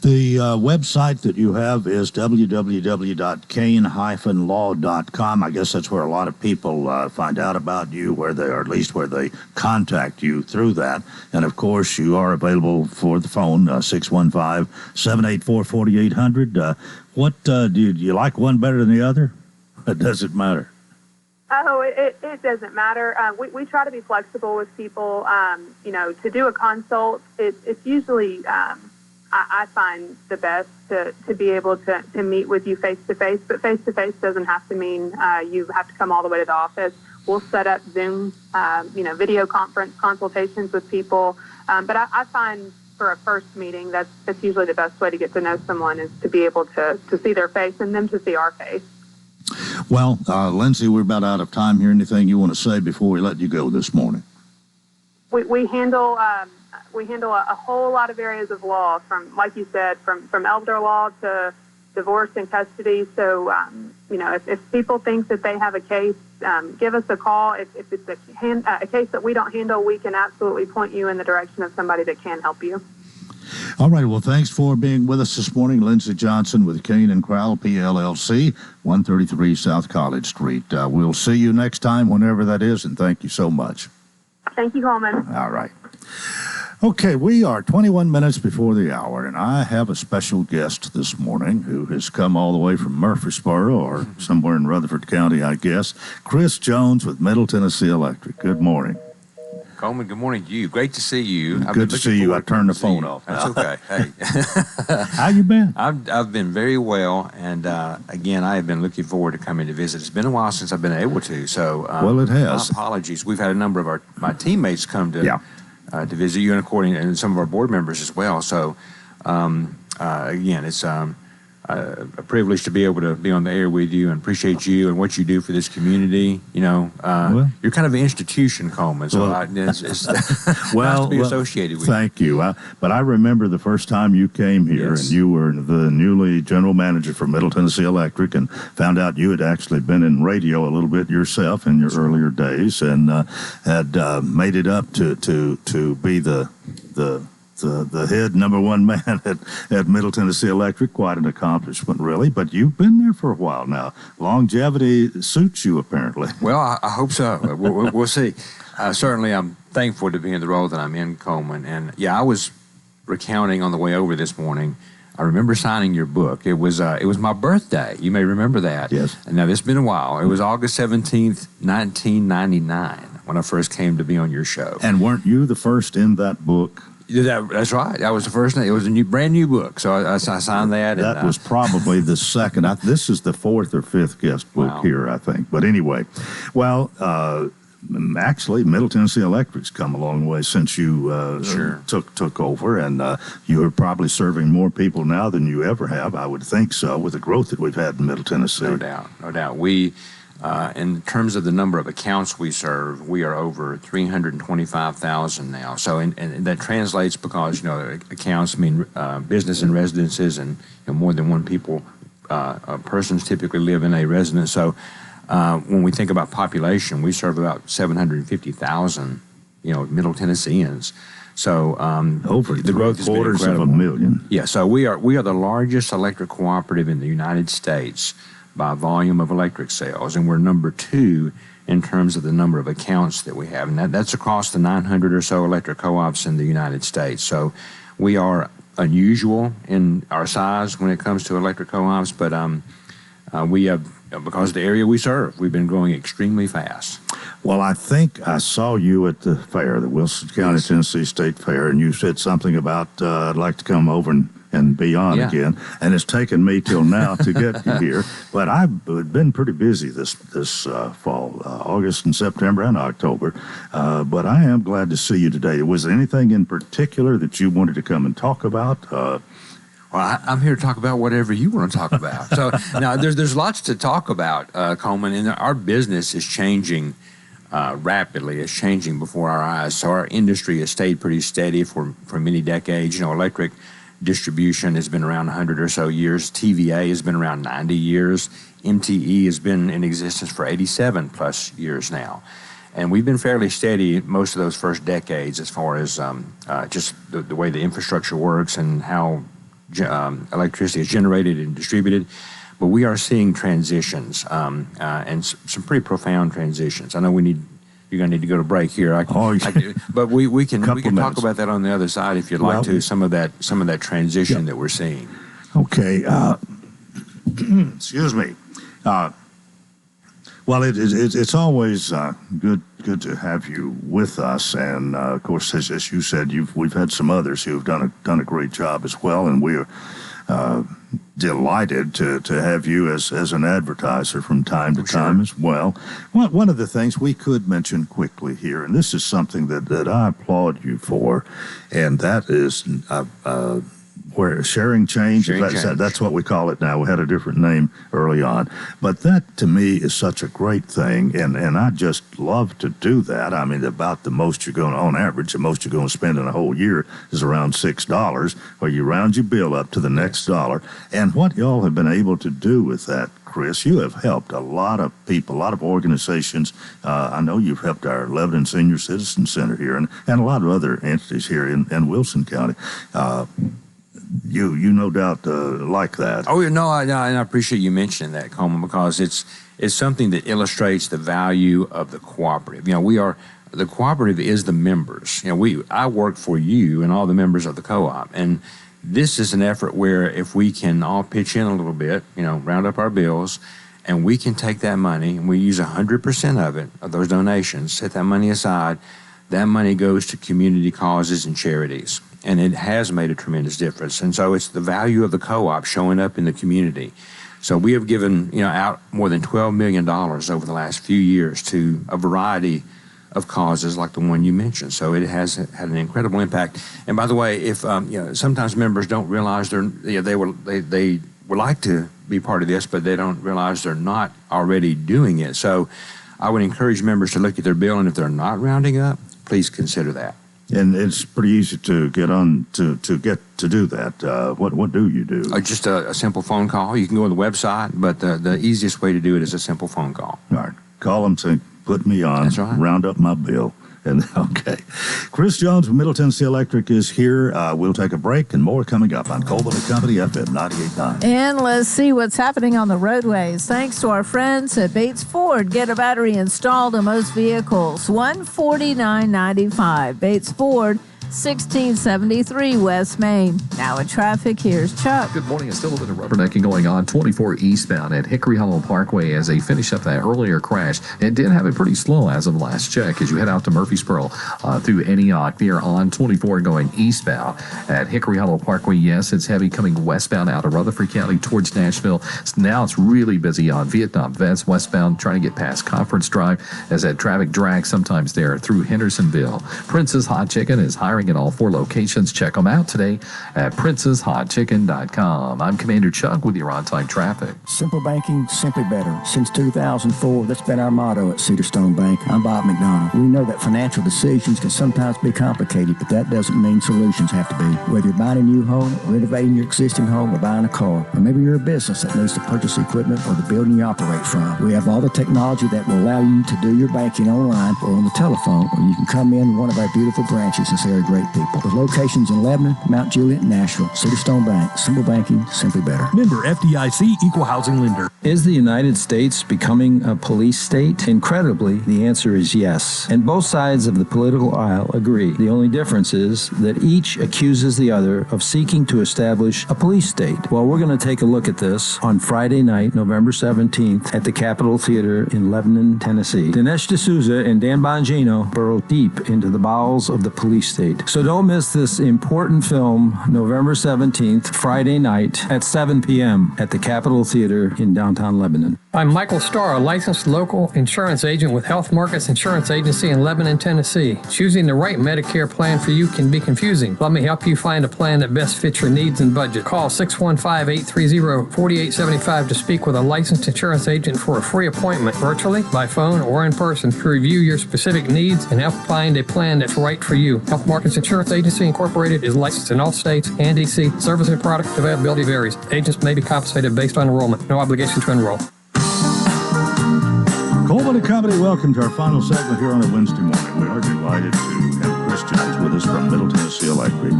The website that you have is www.cane-law.com. I guess that's where a lot of people find out about you, or at least where they contact you through that. And, of course, you are available for the phone, 615-784-4800. What do you like one better than the other? It doesn't matter. Oh, it doesn't matter. We try to be flexible with people. To do a consult, it's usually I find the best to be able to meet with you face-to-face, but face-to-face doesn't have to mean you have to come all the way to the office. We'll set up Zoom, video conference consultations with people. But I find for a first meeting, that's usually the best way to get to know someone, is to be able to see their face and them to see our face. Well, Lindsay, we're about out of time here. Anything you want to say before we let you go this morning? We handle a whole lot of areas of law, from, like you said, from elder law to divorce and custody. So, if people think that they have a case, give us a call. If it's a case that we don't handle, we can absolutely point you in the direction of somebody that can help you. All right. Well, thanks for being with us this morning. Lindsey Johnson with Kane and Crowell, PLLC, 133 South College Street. We'll see you next time, whenever that is, and thank you so much. Thank you, Coleman. All right. Okay, we are 21 minutes before the hour, and I have a special guest this morning who has come all the way from Murfreesboro or somewhere in Rutherford County, I guess. Chris Jones with Middle Tennessee Electric. Good morning. Coleman, good morning to you. Great to see you. Good to see you. I turned the phone off. That's okay. Hey. How you been? I've been very well, and again, I have been looking forward to coming to visit. It's been a while since I've been able to, so well, it has. My apologies. We've had a number of my teammates come to visit you, and some of our board members as well. So again, it's a privilege to be able to be on the air with you, and appreciate you and what you do for this community. You're kind of an institution, Coleman, so it's nice to be associated with you. Thank you. But I remember the first time you came here, and you were the newly general manager for Middle Tennessee Electric, and found out you had actually been in radio a little bit yourself in your earlier days, and had made it up to be the head number one man at Middle Tennessee Electric. Quite an accomplishment, really. But you've been there for a while now. Longevity suits you, apparently. Well, I hope so. We'll see. Certainly, I'm thankful to be in the role that I'm in, Coleman. And I was recounting on the way over this morning. I remember signing your book. It was my birthday. You may remember that. Yes. And now, it's been a while. It was August 17th, 1999, when I first came to be on your show. And weren't you the first in that book? That's right. That was the first thing. It was a brand new book, so I signed that. That was probably the second. This is the fourth or fifth guest book here, I think. But anyway, actually, Middle Tennessee Electric's come a long way since you took over, and you are probably serving more people now than you ever have. I would think so, with the growth that we've had in Middle Tennessee. No doubt. We. In terms of the number of accounts we serve, we are over 325,000 now. So, and that translates because accounts mean business and residences, and more than one persons typically live in a residence. So, when we think about population, we serve about 750,000, Middle Tennesseans. So, over the growth has been quarters incredible. of a million. Yeah. So we are the largest electric cooperative in the United States by volume of electric sales, and we're number 2 in terms of the number of accounts that we have, and that's across the 900 or so electric co-ops in the United States. So we are unusual in our size when it comes to electric co-ops, but we have, because of the area we serve, we've been growing extremely fast. Well, I think I saw you at the fair, the Wilson County, Tennessee State Fair, and you said something about I'd like to come over and be on again. And it's taken me till now to get you here. But I've been pretty busy this fall, August and September and October. But I am glad to see you today. Was there anything in particular that you wanted to come and talk about? Well, I'm here to talk about whatever you want to talk about. So now there's lots to talk about, Coleman, and our business is changing rapidly. It's changing before our eyes. So our industry has stayed pretty steady for many decades. Electric distribution has been around 100 or so years. TVA has been around 90 years. MTE has been in existence for 87 plus years now. And we've been fairly steady most of those first decades as far as just the way the infrastructure works and how electricity is generated and distributed. But we are seeing transitions and some pretty profound transitions. I know you're going to need to go to break here. But we can talk about that on the other side if you'd like to. Some of that transition that we're seeing. Okay. Excuse me. Well, it's always good to have you with us, and of course, as you said, we've had some others who have done a great job as well, and we are delighted to have you as an advertiser from time to time as well. One of the things we could mention quickly here, and this is something that I applaud you for, and that is where sharing change, that's what we call it now. We had a different name early on. But that, to me, is such a great thing, and I just love to do that. I mean, about the most you're going to, on average, the most you're going to spend in a whole year is around $6, where you round your bill up to the next dollar. And what y'all have been able to do with that, Chris, you have helped a lot of people, a lot of organizations. I know you've helped our Lebanon Senior Citizen Center here and a lot of other entities here in Wilson County. You no doubt like that. Oh, no, and I appreciate you mentioning that, Coleman, because it's something that illustrates the value of the cooperative. You know, the cooperative is the members. You know, I work for you and all the members of the co-op, and this is an effort where if we can all pitch in a little bit, you know, round up our bills, and we can take that money and we use 100% of it, of those donations, set that money aside, that money goes to community causes and charities. And it has made a tremendous difference. And so it's the value of the co-op showing up in the community. So we have given, you know, out more than $12 million over the last few years to a variety of causes like the one you mentioned. So it has had an incredible impact. And by the way, if you know, sometimes members don't realize they would like to be part of this, but they don't realize they're not already doing it. So I would encourage members to look at their bill, and if they're not rounding up, please consider that. And it's pretty easy to get on to get to do that. What do you do? Just a simple phone call. You can go to the website, but the easiest way to do it is a simple phone call. All right. Call them, say, put me on. That's right. Round up my bill. And okay. Chris Jones from Middle Tennessee Electric is here. We'll take a break and more coming up on Coleman & Company FM 98.9. And let's see what's happening on the roadways. Thanks to our friends at Bates Ford. Get a battery installed on most vehicles. $149.95. Bates Ford, 1673 West Main. Now in traffic, here's Chuck. Good morning. It's still a bit of rubbernecking going on 24 eastbound at Hickory Hollow Parkway as they finish up that earlier crash. It did have it pretty slow as of last check as you head out to Murfreesboro through Antioch. There on 24 going eastbound at Hickory Hollow Parkway. Yes, it's heavy coming westbound out of Rutherford County towards Nashville. Now it's really busy on Vietnam Vets westbound trying to get past Conference Drive as that traffic drags sometimes there through Hendersonville. Prince's Hot Chicken is hiring in all 4 locations. Check them out today at princeshotchicken.com. I'm Commander Chuck with your on-time traffic. Simple banking, simply better. Since 2004, that's been our motto at Cedar Stone Bank. I'm Bob McDonald. We know that financial decisions can sometimes be complicated, but that doesn't mean solutions have to be. Whether you're buying a new home, renovating your existing home, or buying a car, or maybe you're a business that needs to purchase equipment or the building you operate from, we have all the technology that will allow you to do your banking online or on the telephone, or you can come in one of our beautiful branches and see our great people. With locations in Lebanon, Mount Juliet, and Nashville. Cedar Stone Bank. Simple banking, simply better. Member FDIC, Equal Housing Lender. Is the United States becoming a police state? Incredibly, the answer is yes. And both sides of the political aisle agree. The only difference is that each accuses the other of seeking to establish a police state. Well, we're going to take a look at this on Friday night, November 17th, at the Capitol Theater in Lebanon, Tennessee. Dinesh D'Souza and Dan Bongino burrow deep into the bowels of the police state. So don't miss this important film, November 17th, Friday night at 7 p.m. at the Capitol Theater in downtown Lebanon. I'm Michael Starr, a licensed local insurance agent with Health Markets Insurance Agency in Lebanon, Tennessee. Choosing the right Medicare plan for you can be confusing. Let me help you find a plan that best fits your needs and budget. Call 615-830-4875 to speak with a licensed insurance agent for a free appointment, virtually, by phone, or in person, to review your specific needs and help find a plan that's right for you. Health Markets Insurance Agency Incorporated is licensed in all states and D.C. Service and product availability varies. Agents may be compensated based on enrollment. No obligation to enroll. Coleman & Company, welcome to our final segment here on a Wednesday morning. We are delighted to have Chris Jones with us from Middle Tennessee Electric.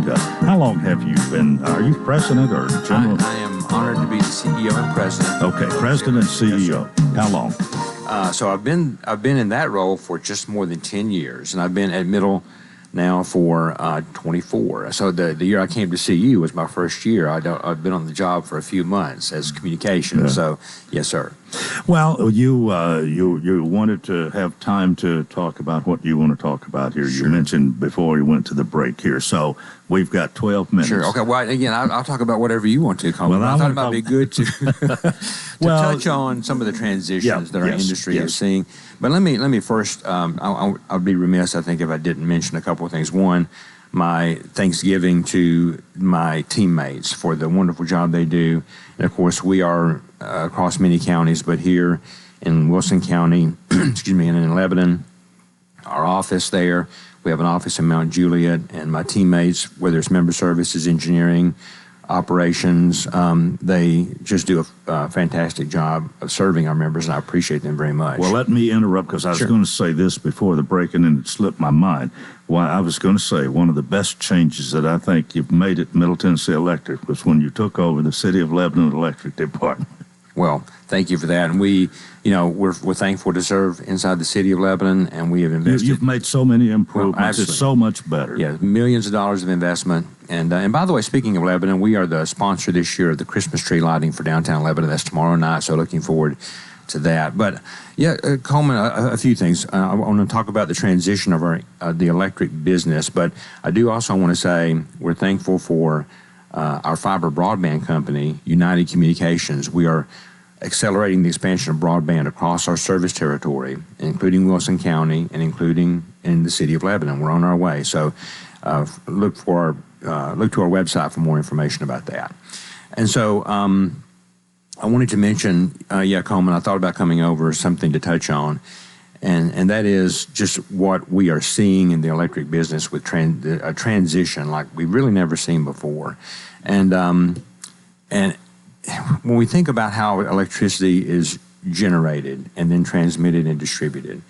How long have you been, are you president or general? I am honored to be the CEO and president. Okay, president and CEO. Yes, how long? So I've been in that role for just more than 10 years, and I've been at Middle now for 24. So the year I came to see you was my first year. I've been on the job for a few months as communications. Yeah. So, yes, sir. Well, you wanted to have time to talk about what you want to talk about here. Sure. You mentioned before we went to the break here. So we've got 12 minutes. Sure. Okay. Well, again, I'll talk about whatever you want to, Coleman. Well, I thought it might be good to touch on some of the transitions that our industry is seeing. But let me first, I'll be remiss, I think, if I didn't mention a couple of things. One, my Thanksgiving to my teammates for the wonderful job they do. And of course, we are across many counties, but here in Wilson County, excuse me, and in Lebanon, our office there, we have an office in Mount Juliet, and my teammates, whether it's member services, engineering, operations, they just do a fantastic job of serving our members, and I appreciate them very much. Well, let me interrupt because I was going to say this before the break, and then it slipped my mind. Well, I was going to say one of the best changes that I think you've made at Middle Tennessee Electric was when you took over the City of Lebanon Electric Department. Well, thank you for that. And we're thankful to serve inside the City of Lebanon, and we have invested. You've made so many improvements. It's so much better. Yeah, millions of dollars of investment. And by the way, speaking of Lebanon, we are the sponsor this year of the Christmas tree lighting for downtown Lebanon. That's tomorrow night, so looking forward to that. But yeah, Coleman, a few things. I want to talk about the transition of the electric business, but I do also want to say we're thankful for our fiber broadband company, United Communications. We are accelerating the expansion of broadband across our service territory, including Wilson County and including in the City of Lebanon. We're on our way. So look to our website for more information about that. And so I wanted to mention, Coleman, I thought about coming over something to touch on, and that is just what we are seeing in the electric business with a transition like we've really never seen before. And when we think about how electricity is generated and then transmitted and distributed,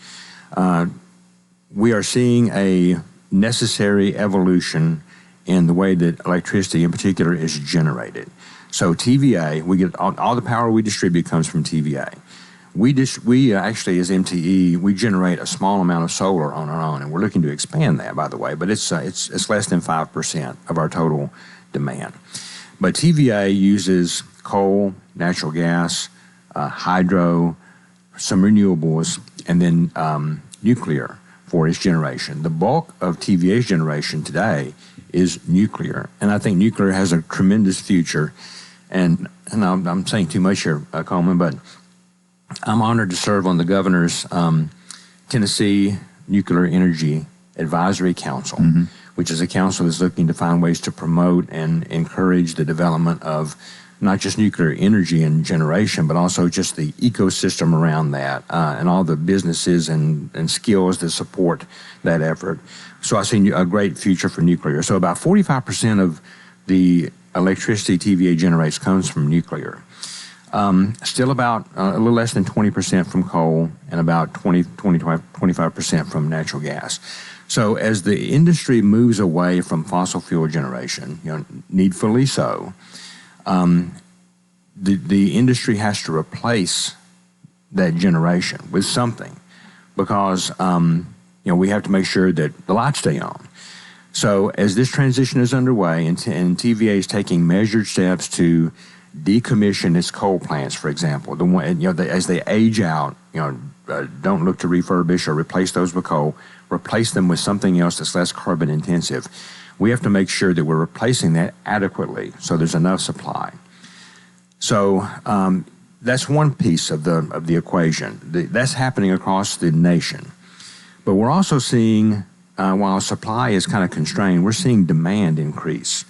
we are seeing a necessary evolution in the way that electricity in particular is generated. So TVA, we get all the power we distribute comes from TVA. We actually, as MTE, we generate a small amount of solar on our own, and we're looking to expand that, by the way, but it's less than 5% of our total demand. But TVA uses coal, natural gas, hydro, some renewables, and then nuclear for its generation. The bulk of TVA's generation today is nuclear, and I think nuclear has a tremendous future. And I'm saying too much here, Coleman, but I'm honored to serve on the governor's Tennessee Nuclear Energy Advisory Council, which is a council that's looking to find ways to promote and encourage the development of not just nuclear energy and generation, but also just the ecosystem around that and all the businesses and skills that support that effort. So I see a great future for nuclear. So about 45% of the electricity TVA generates comes from nuclear. Still about a little less than 20% from coal and about 25% from natural gas. So as the industry moves away from fossil fuel generation, needfully so, the industry has to replace that generation with something because we have to make sure that the lights stay on. So as this transition is underway and TVA is taking measured steps to decommission its coal plants, for example, as they age out, don't look to refurbish or replace those with coal, replace them with something else that's less carbon intensive. We have to make sure that we're replacing that adequately so there's enough supply. So that's one piece of the equation. That's happening across the nation. But we're also seeing, while supply is kind of constrained, we're seeing demand increase.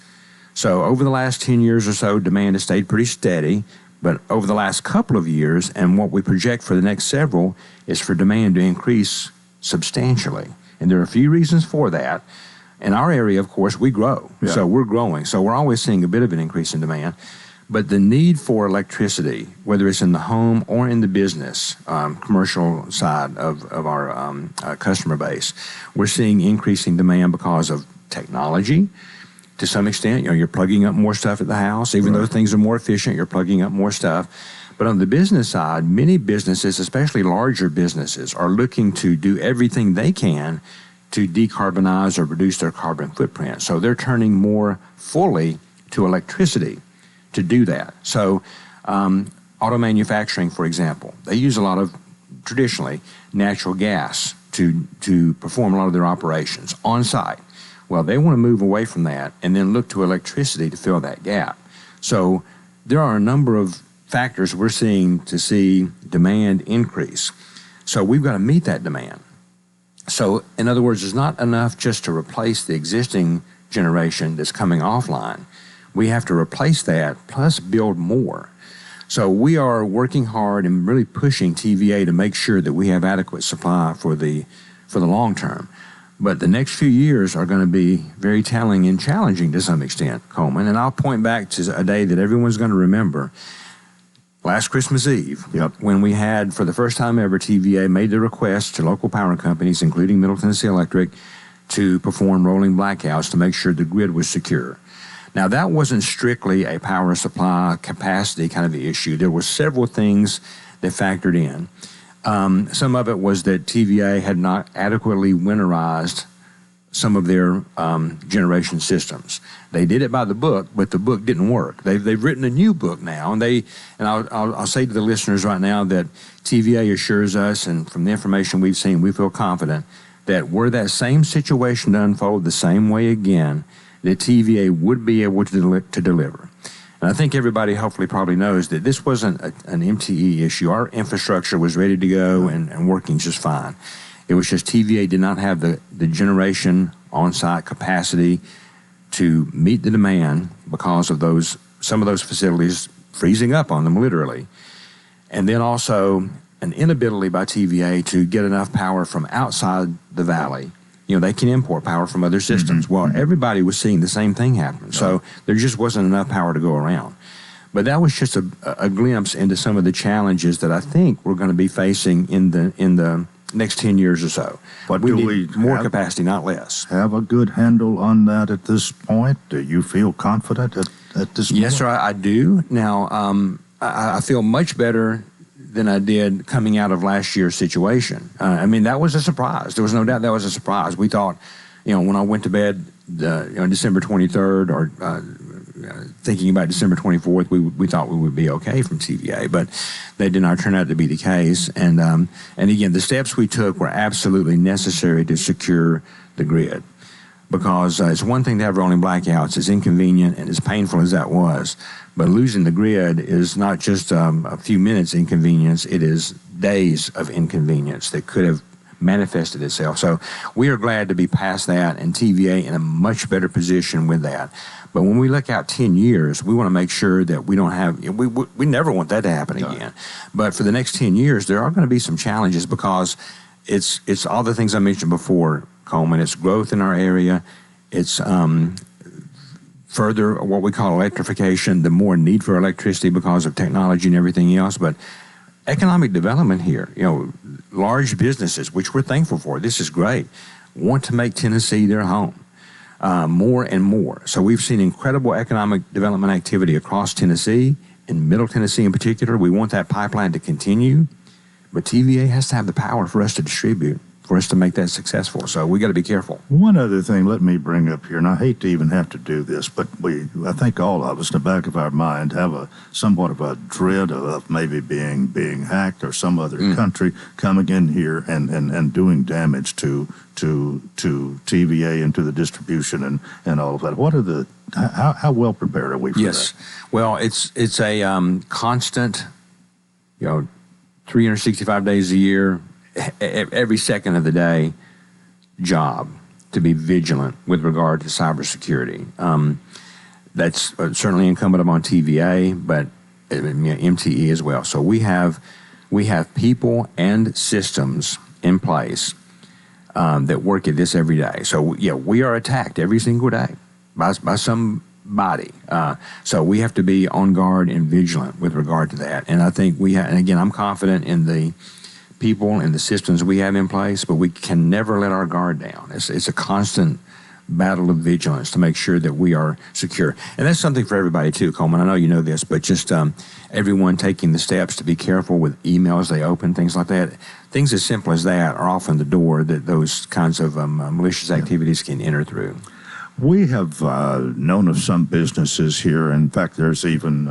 So over the last 10 years or so, demand has stayed pretty steady. But over the last couple of years, and what we project for the next several, is for demand to increase substantially. And there are a few reasons for that. In our area, of course, we grow. Yeah. So we're growing. So we're always seeing a bit of an increase in demand. But the need for electricity, whether it's in the home or in the business, commercial side of our customer base, we're seeing increasing demand because of technology. To some extent, you're plugging up more stuff at the house. Even though things are more efficient, you're plugging up more stuff. But on the business side, many businesses, especially larger businesses, are looking to do everything they can to decarbonize or reduce their carbon footprint. So they're turning more fully to electricity to do that. So auto manufacturing, for example, they use a lot of, traditionally, natural gas to perform a lot of their operations on site. Well, they want to move away from that and then look to electricity to fill that gap. So there are a number of factors we're seeing to see demand increase. So we've got to meet that demand. So, in other words, it's not enough just to replace the existing generation that's coming offline. We have to replace that plus build more. So we are working hard and really pushing TVA to make sure that we have adequate supply for the long term. But the next few years are going to be very telling and challenging to some extent, Coleman. And I'll point back to a day that everyone's going to remember. Last Christmas Eve, when we had, for the first time ever, TVA made the request to local power companies, including Middle Tennessee Electric, to perform rolling blackouts to make sure the grid was secure. Now, that wasn't strictly a power supply capacity kind of issue. There were several things that factored in. Some of it was that TVA had not adequately winterized some of their generation systems. They did it by the book, but the book didn't work. They've written a new book now, and I'll say to the listeners right now that TVA assures us, and from the information we've seen, we feel confident that were that same situation to unfold the same way again, that TVA would be able to deliver. And I think everybody hopefully probably knows that this wasn't an MTE issue. Our infrastructure was ready to go and working just fine. It was just TVA did not have the generation on-site capacity to meet the demand because of some of those facilities freezing up on them literally. And then also an inability by TVA to get enough power from outside the valley. They can import power from other systems. Well, everybody was seeing the same thing happen. So there just wasn't enough power to go around. But that was just a glimpse into some of the challenges that I think we're going to be facing in the next 10 years or so. But we need more capacity, not less. Have a good handle on that at this point? Do you feel confident at this point? Yes, sir, I do. Now, I feel much better than I did coming out of last year's situation. That was a surprise. There was no doubt that was a surprise. We thought, when I went to bed on December 23rd or thinking about December 24th, we thought we would be okay from TVA, but that did not turn out to be the case. And again, the steps we took were absolutely necessary to secure the grid, because it's one thing to have rolling blackouts, as inconvenient and as painful as that was, but losing the grid is not just a few minutes inconvenience, it is days of inconvenience that could have manifested itself. So we are glad to be past that, and TVA in a much better position with that. But when we look out 10 years, we want to make sure that we don't have, we never want that to happen again. But for the next 10 years, there are going to be some challenges, because it's all the things I mentioned before, Coleman. It's growth in our area. It's further what we call electrification, the more need for electricity because of technology and everything else. But economic development here, large businesses, which we're thankful for, this is great, want to make Tennessee their home more and more. So we've seen incredible economic development activity across Tennessee, in Middle Tennessee in particular. We want that pipeline to continue, but TVA has to have the power for us to distribute, for us to make that successful. So we got to be careful. One other thing, let me bring up here, and I hate to even have to do this, but I think all of us in the back of our mind have somewhat of a dread of maybe being hacked, or some other country coming in here and doing damage to TVA and to the distribution and all of that. What are how well prepared are we for that? Yes. Well, it's a constant, 365 days a year, every second of the day job to be vigilant with regard to cybersecurity. That's certainly incumbent upon TVA, but MTE as well. So we have people and systems in place that work at this every day. So we are attacked every single day by somebody. So we have to be on guard and vigilant with regard to that. And I think and again, I'm confident in the people and the systems we have in place, but we can never let our guard down. It's a constant battle of vigilance to make sure that we are secure. And that's something for everybody too, Coleman. I know you know this, but just everyone taking the steps to be careful with emails they open, things like that. Things as simple as that are often the door that those kinds of malicious activities can enter through. We have known of some businesses here. In fact, there's even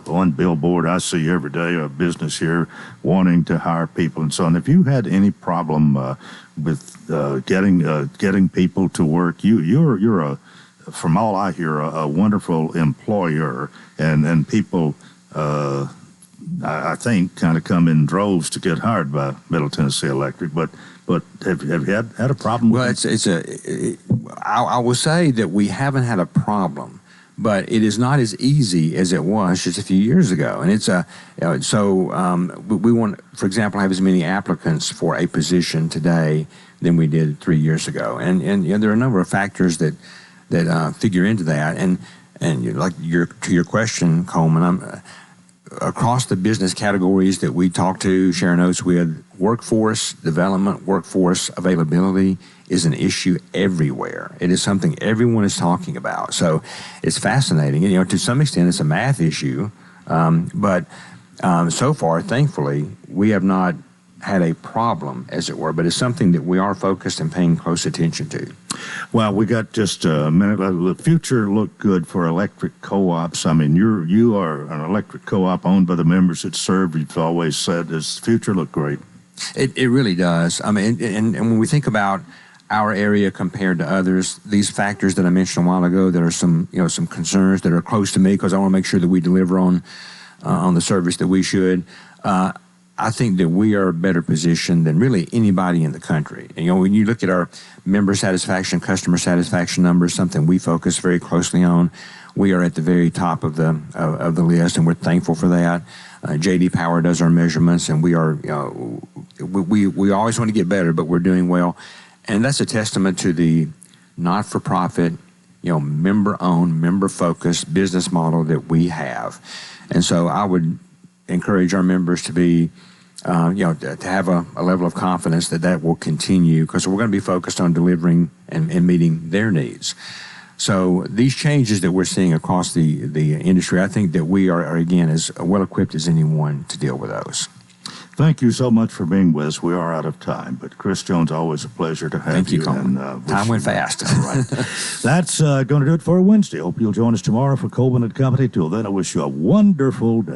one billboard I see every day, a business here wanting to hire people and so on. Have you had any problem with getting people to work? You're from all I hear, a wonderful employer, and people, I think, kind of come in droves to get hired by Middle Tennessee Electric. But But have you had a problem? Well, I will say that we haven't had a problem, but it is not as easy as it was just a few years ago. And we want, for example, have as many applicants for a position today than we did 3 years ago. And there are a number of factors that figure into that. And to your question, Coleman, across the business categories that we talk to, share notes with, workforce development, workforce availability is an issue everywhere. It is something everyone is talking about. So it's fascinating. To some extent, it's a math issue. But so far, thankfully, we have not had a problem, as it were, but it's something that we are focused and paying close attention to. Well, we got just a minute. The future looked good for electric co-ops. I mean, you are an electric co-op owned by the members that serve. You've always said this future looked great. It really does. I mean, and when we think about our area compared to others, these factors that I mentioned a while ago, there are some concerns that are close to me because I want to make sure that we deliver on the service that we should. I think that we are better positioned than really anybody in the country. And, when you look at our member satisfaction, customer satisfaction numbers, something we focus very closely on, we are at the very top of the list, and we're thankful for that. J.D. Power does our measurements, and we are, we always want to get better, but we're doing well. And that's a testament to the not-for-profit, member-owned, member-focused business model that we have. And so I would encourage our members to be, to have a level of confidence that will continue, because we're going to be focused on delivering and meeting their needs. So these changes that we're seeing across the industry, I think that we are again, as well equipped as anyone to deal with those. Thank you so much for being with us. We are out of time, but Chris Jones, always a pleasure to have Thank you, Coleman. Time went fast. All right. That's going to do it for Wednesday. Hope you'll join us tomorrow for Coleman & Company. Till then, I wish you a wonderful day.